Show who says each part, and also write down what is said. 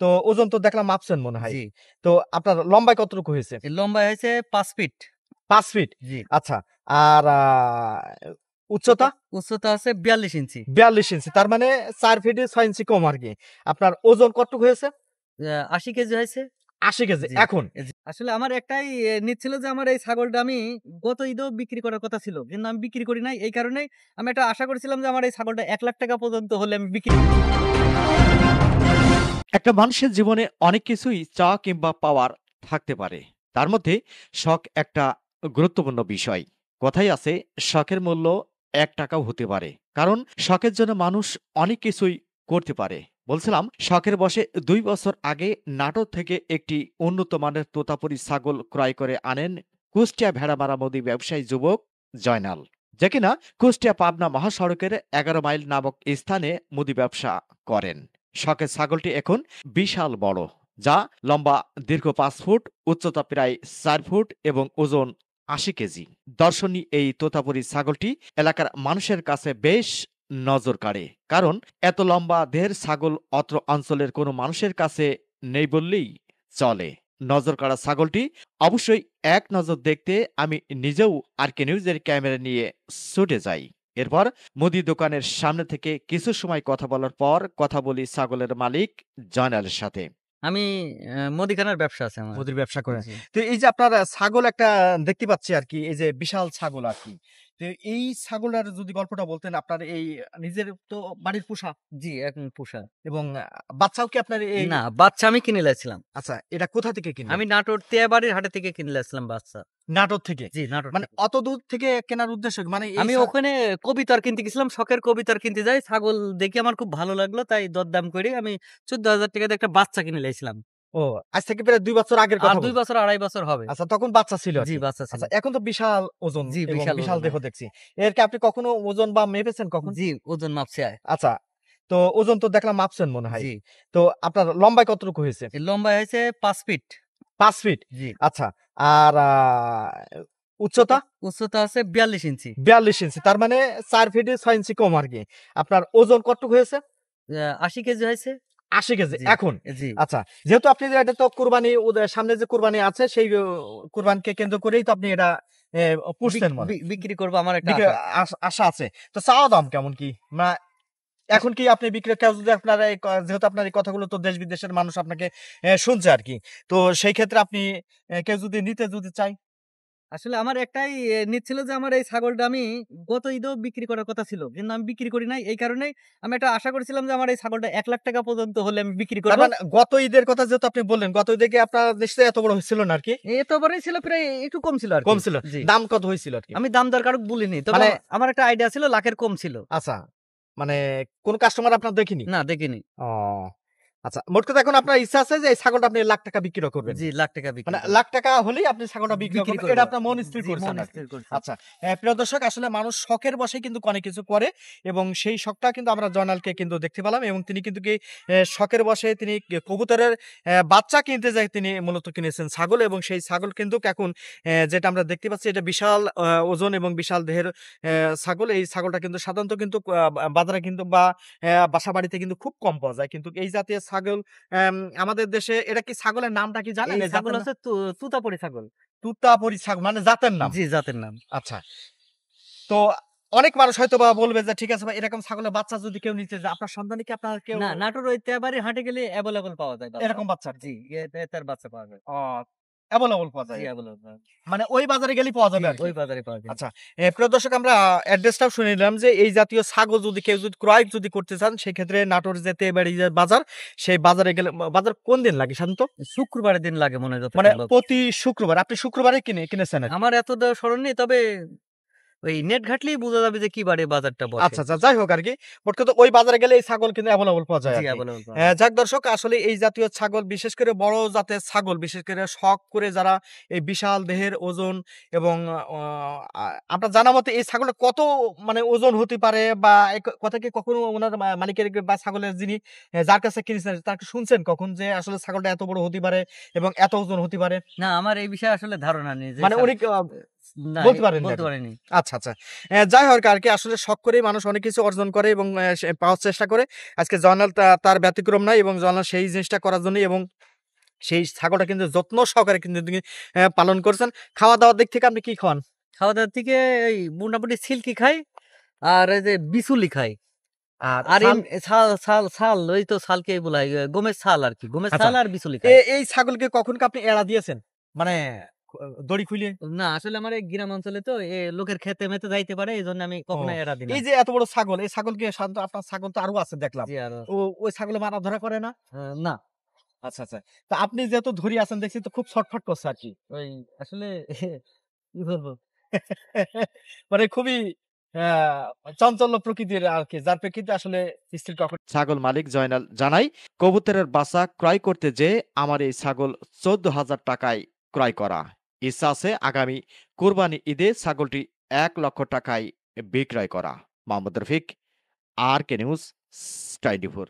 Speaker 1: তো ওজন তো দেখলাম মাপছেন মনে হয়।
Speaker 2: জি।
Speaker 1: তো আপনার লম্বায় কতটুকু হয়েছে?
Speaker 2: এর লম্বায় হয়েছে 5 ফিট।
Speaker 1: 5 ফিট?
Speaker 2: জি।
Speaker 1: আচ্ছা। আর উচ্চতা?
Speaker 2: উচ্চতা আছে 42 ইঞ্চি।
Speaker 1: 42 ইঞ্চি। তার মানে 4 ফিটে 6 ইঞ্চি কম আরকি। আপনার ওজন কতটুকু হয়েছে?
Speaker 2: 80 কেজি হয়েছে।
Speaker 1: 80 কেজি।
Speaker 2: জি।
Speaker 1: এখন?
Speaker 2: জি। আসলে আমার একটাই নিদ ছিল যে আমার এই ছাগলটা আমি গত ঈদেও বিক্রি করার কথা ছিল। কিন্তু আমি বিক্রি করি নাই। এই কারণেই আমি একটা আশা করেছিলাম যে আমার এই ছাগলটা ৳1,00,000 পর্যন্ত হলে আমি বিক্রি
Speaker 3: একটা মানুষের জীবনে অনেক কিছুই চাওয়া কিংবা পাওয়ার থাকতে পারে। তার মধ্যে শখ একটা গুরুত্বপূর্ণ বিষয়। কথাই আছে, শখের মূল্য ৳1 হতে পারে। কারণ শখের জন্য মানুষ অনেক কিছুই করতে পারে। বলছিলাম, শখের বশে ২ বছর আগে নাটোর থেকে একটি উন্নত মানের তোতাপুরি ছাগল ক্রয় করে আনেন কুষ্টিয়া ভেড়ামারা মুদি ব্যবসায়ী যুবক জয়নাল, যে কিনা কুষ্টিয়া পাবনা মহাসড়কের ১১ মাইল নামক স্থানে মুদি ব্যবসা করেন। শখের ছাগলটি এখন বিশাল বড়, যা লম্বা দীর্ঘ ৫ ফুট, উচ্চতা প্রায় ৪ ফুট এবং ওজন ৮০ কেজি। দর্শনী এই তোতাপুরি ছাগলটি এলাকার মানুষের কাছে বেশ নজর কাড়ে। কারণ এত লম্বা দেহের ছাগল অত্র অঞ্চলের কোনো মানুষের কাছে নেই বললেই চলে। নজর কাড়া ছাগলটি অবশ্যই এক নজর দেখতে আমি নিজেও আরকে নিউজের ক্যামেরা নিয়ে ছুটে যাই। এরপর মুদি দোকানের সামনে থেকে কিছু সময় কথা বলার পর কথা বলি ছাগলের মালিক জয়নালের সাথে।
Speaker 2: আমি মুদিখানার ব্যবসা আছে আমার।
Speaker 1: মুদির ব্যবসা করেন।
Speaker 2: জি।
Speaker 1: তো এই যে আপনার ছাগল একটা দেখতে পাচ্ছি আরকি, এই যে বিশাল ছাগল আরকি। তো এই ছাগলের যদি গল্পটা বলতেন, আপনার এই নিজের তো বাড়ির পোষা
Speaker 2: জি, এখন পোষা।
Speaker 1: এবং বাচ্চাও কি আপনার এই?
Speaker 2: না, বাচ্চা আমি কিনে লাইছিলাম।
Speaker 1: আচ্ছা, এটা কোথা থেকে কিনলেন?
Speaker 2: আমি নাটোর তেয়াবাড়ির হাটে থেকে কিনে লাইছিলাম বাচ্চা।
Speaker 1: নাটোর থেকে?
Speaker 2: জি, নাটোর
Speaker 1: মানে
Speaker 2: থেকে।
Speaker 1: অত দূর থেকে কেনার উদ্দেশ্য কি? মানে এই
Speaker 2: আমি ওখানে কবিতর কিনতে গেছিলাম, শখের কবিতর কিনতে যাই। ছাগল দেখে আমার খুব ভালো লাগলো। তাই দরদাম করে আমি ৳১৪,০০০ দিয়ে একটা বাচ্চা কিনে লাইছিলাম।
Speaker 1: ও, আজ থেকে প্রায় ২ বছর আগের
Speaker 2: আর
Speaker 1: কথা
Speaker 2: ২
Speaker 1: বলছেন।
Speaker 2: বছর ২.৫ বছর হবে।
Speaker 1: আচ্ছা, তখন বাচ্চা ছিল
Speaker 2: জি,
Speaker 1: আরকি।
Speaker 2: বাচ্চা ছিল।
Speaker 1: আচ্ছা, এখন তো বিশাল ওজন
Speaker 2: জি,
Speaker 1: এবং
Speaker 2: বিশাল
Speaker 1: বিশাল
Speaker 2: ওজন,
Speaker 1: দেহ
Speaker 2: হ্যাঁ।
Speaker 1: দেখছি। এর কি আপনি কখনো ওজন বা মেপেছেন কখন?
Speaker 2: জি, ওজন মাপছে।
Speaker 1: আচ্ছা, তো ওজন তো দেখলাম মাপছেন মনে হয়।
Speaker 2: জি।
Speaker 1: তো আপনার লম্বায় কতটুকু হয়েছে?
Speaker 2: এর লম্বায় হয়েছে ৫ ফিট।
Speaker 1: ৫ ফিট?
Speaker 2: জি।
Speaker 1: আচ্ছা। আর উচ্চতা?
Speaker 2: উচ্চতা আছে ৪২ ইঞ্চি।
Speaker 1: ৪২ ইঞ্চি। তার মানে ৪ ফিটে ৬ ইঞ্চি কম আরকি। আপনার ওজন কতটুকু হয়েছে?
Speaker 2: ৮০ কেজি হয়েছে।
Speaker 1: ৮০ কেজি
Speaker 2: জি,
Speaker 1: এখন?
Speaker 2: জি।
Speaker 1: আচ্ছা, যেহেতু আপনি যে এটা তো কুরবানি সামনে যে কুরবানি আছে, সেই কুরবানকে কেন্দ্র করেই তো আপনি এটা এ পুষছেন মনে হয়।
Speaker 2: বিক্রি করব আমার একটা
Speaker 1: বিক্রি
Speaker 2: আশা।
Speaker 1: আশা আছে। তো চাওয়া দাম কেমন কি? এখন কি আপনি বিক্রি, কেউ যদি আপনার এই যেহেতু আপনার এই কথাগুলো তো দেশ বিদেশের মানুষ আপনাকে শুনছে আরকি। তো সেই ক্ষেত্রে আপনি কেউ যদি নিতে যদি চায়?
Speaker 2: আসলে আমার একটাই নিদ ছিল যে আমার এই ছাগলটা আমি গত ঈদেও বিক্রি করার কথা ছিল। কিন্তু আমি বিক্রি করি নাই। এই কারণেই আমি একটা আশা করেছিলাম যে আমার এই ছাগলটা ৳1,00,000 পর্যন্ত হলে আমি বিক্রি
Speaker 1: তার
Speaker 2: করব।
Speaker 1: মানে গত ঈদের কথা যেহেতু আপনি বললেন, গত ঈদে কি আপনার নিশ্চয়ই এত বড় হচ্ছিল না আরকি?
Speaker 2: এতবারই ছিল, প্রায় একটু কম ছিল আরকি।
Speaker 1: কম ছিল।
Speaker 2: জি।
Speaker 1: দাম কত হয়েছিল আরকি?
Speaker 2: আমি দাম দর কারো বলিনি। তবে
Speaker 1: মানে
Speaker 2: আমার একটা আইডিয়া ছিল লাখের কম ছিল।
Speaker 1: আচ্ছা, মানে কোন কাস্টমার আপনার দেখেনি?
Speaker 2: না, দেখিনি।
Speaker 1: ও, আচ্ছা। মোট কথা এখন আপনার ইচ্ছা আছে যে এই ছাগলটা আপনি ৳1,00,000 বিক্রি করবেন।
Speaker 2: জি, ৳1,00,000 বিক্রি
Speaker 1: মানে
Speaker 2: করব।
Speaker 1: ৳1,00,000 হলেই আপনি ছাগলটা বিক্রি
Speaker 2: বিক্রি
Speaker 1: করবেন।
Speaker 2: করব।
Speaker 1: এটা আপনার মন স্থির
Speaker 2: জি,
Speaker 1: করছেন
Speaker 2: মন
Speaker 1: আরকি।
Speaker 2: স্থির করছি।
Speaker 1: আচ্ছা, প্রিয় দর্শক, আসলে মানুষ শখের বশেই কিন্তু অনেক কিছু করে এবং সেই শখটা কিন্তু আমরা জয়নালকে কিন্তু দেখতে পেলাম এবং তিনি কিন্তু কি শখের বশে তিনি কবুতরের বাচ্চা কিনতে যাই, তিনি মূলত কিনেছেন ছাগল এবং সেই ছাগল কিন্তু এখন যেটা আমরা দেখতে পাচ্ছি, এটা বিশাল ওজন এবং বিশাল দেহের ছাগল। এই ছাগলটা কিন্তু সাধারণত কিন্তু বাজারে কিন্তু বা বাসা বাড়িতে কিন্তু খুব কম পাওয়া যায়। কিন্তু এই জাতীয় ছাগল আমাদের দেশে, এটা কি ছাগলের নামটা কি জানেন?
Speaker 2: এই
Speaker 1: এই
Speaker 2: ছাগল
Speaker 1: জাতের
Speaker 2: হচ্ছে তুতাপুরি ছাগল।
Speaker 1: তুতাপুরি ছাগল মানে জাতের নাম?
Speaker 2: জি, জাতের নাম।
Speaker 1: আচ্ছা। তো অনেক মানুষ হয়তোবা বলবে যে ঠিক আছে ভাই, এরকম ছাগলের বাচ্চা যদি কেউ নিতে যায়, আপনার সন্ধানে কি আপনার কেউ
Speaker 2: না, নাটোর ওই তেবাড়ির হাটে গেলে এভেইলেবল পাওয়া যায় বাচ্চা।
Speaker 1: এরকম বাচ্চা আরকি?
Speaker 2: জি, তার বাচ্চা পাওয়া যায়।
Speaker 1: ও, এভেইলেবল পাওয়া
Speaker 2: জি,
Speaker 1: যায়।
Speaker 2: এভেইলেবল পাওয়া যায়।
Speaker 1: মানে ওই বাজারে গেলেই পাওয়া
Speaker 2: জি,
Speaker 1: যাবে আরকি।
Speaker 2: ওই বাজারে পাওয়া যায়।
Speaker 1: আচ্ছা, প্রিয় দর্শক, আমরা অ্যাড্রেসটাও শুনে নিলাম যে এই জাতীয় ছাগল যদি কেউ যদি ক্রয় যদি করতে চান, সেক্ষেত্রে নাটোর যে তেবাড়ি যে বাজার, সেই বাজারে গেলে বাজার কোন দিন লাগে সাধারণত?
Speaker 2: শুক্রবারের দিন লাগে মনে হয় যত
Speaker 1: মানে
Speaker 2: সম্ভব।
Speaker 1: প্রতি শুক্রবার। আপনি শুক্রবারে কিনেছেন আরকি?
Speaker 2: আমার এতটা স্মরণ নেই, তবে ওই নেট ঘাটলেই বোঝা যাবে যে কি বারে বাজারটা বসে।
Speaker 1: আচ্ছা, আচ্ছা। যাই হোক আরকি। মোট কথা ওই বাজারে গেলে এই ছাগল কিন্তু এভেইলেবল পাওয়া যায়
Speaker 2: জি,
Speaker 1: আরকি।
Speaker 2: এভেইলেবল পাওয়া যায়।
Speaker 1: যাক দর্শক, আসলে এই জাতীয় ছাগল, বিশেষ করে বড় জাতের ছাগল, বিশেষ করে শখ করে যারা এই বিশাল দেহের ওজন এবং অ আ আপনার জানা মতে এই ছাগলটা কত মানে ওজন হতে পারে, বা এই কথা কি কখনো উনার মালিকের বা ছাগলের যিনি যার কাছে কিনেছেন তাকে শুনছেন কখন যে আসলে ছাগলটা এত বড় হতে পারে এবং এত ওজন হতে পারে?
Speaker 2: না, আমার এই বিষয়ে আসলে ধারণা নেই যে
Speaker 1: মানে উনি
Speaker 2: না,
Speaker 1: বলতে পারেন
Speaker 2: বলতে পারিনি।
Speaker 1: আচ্ছা, আচ্ছা। যাই হোক আরকি আসলে শখ করেই মানুষ অনেক কিছু অর্জন করে এবং সে পাওয়ার চেষ্টা করে। আজকে জয়নাল তার ব্যতিক্রম নাই এবং জয়নাল সেই জিনিসটা করার জন্যই এবং সেই ছাগলটা কিন্তু যত্ন সহকারে কিন্তু তিনি পালন করছেন। খাওয়া-দাওয়ার দিক থেকে আপনি কি খাওয়ান?
Speaker 2: খাওয়া-দাওয়ার থেকে এই মোটামুটি সিল্কি খাই আর এই যে বিচুলি খাই।
Speaker 1: আর
Speaker 2: আর
Speaker 1: ছাল
Speaker 2: ছাল ওই তো ছালকেই বলা হয় গমের ছাল আরকি। গমের
Speaker 1: আচ্ছা।
Speaker 2: ছাল আর বিচুলি খাই।
Speaker 1: এই ছাগলকে কখন কি আপনি এড়া দিয়েছেন? মানে দড়ি খুলে?
Speaker 2: না আসলে আমার এই গ্রাম অঞ্চলে তো লোকের খেতে-মেতে যাইতে পারে এজন্য আমি
Speaker 1: ও
Speaker 2: কখনো এড়া দিই না।
Speaker 1: এই যে এত বড় ছাগল, এই ছাগলকে সাধারণত আপনার ছাগল তো আরো আছে দেখলাম।
Speaker 2: জি আর
Speaker 1: ওই ছাগলে মারা ধরা করে না?
Speaker 2: না
Speaker 1: আচ্ছা, আচ্ছা। তো আপনি যেহেতু ধরে আছেন দেখছি তো খুব ছটফট করছে আরকি।
Speaker 2: ওই আসলে কি বলবো?
Speaker 1: মানে খুবই আ চাঞ্চল্য প্রকৃতির আরকি। যার প্রেক্ষিতে আসলে স্থির কখন
Speaker 3: ছাগল মালিক জয়নাল জানায়, কবুতরের বাচ্চা ক্রয় করতে যেয়ে আমার এই ছাগল ১৪,০০০ টাকায় ক্রয় করা। ইচ্ছা আছে আগামী কোরবানি ঈদে ছাগলটি ১,০০,০০০ টাকায় বিক্রয় করা। মোহাম্মদ রফিক, আর কে নিউজ 24।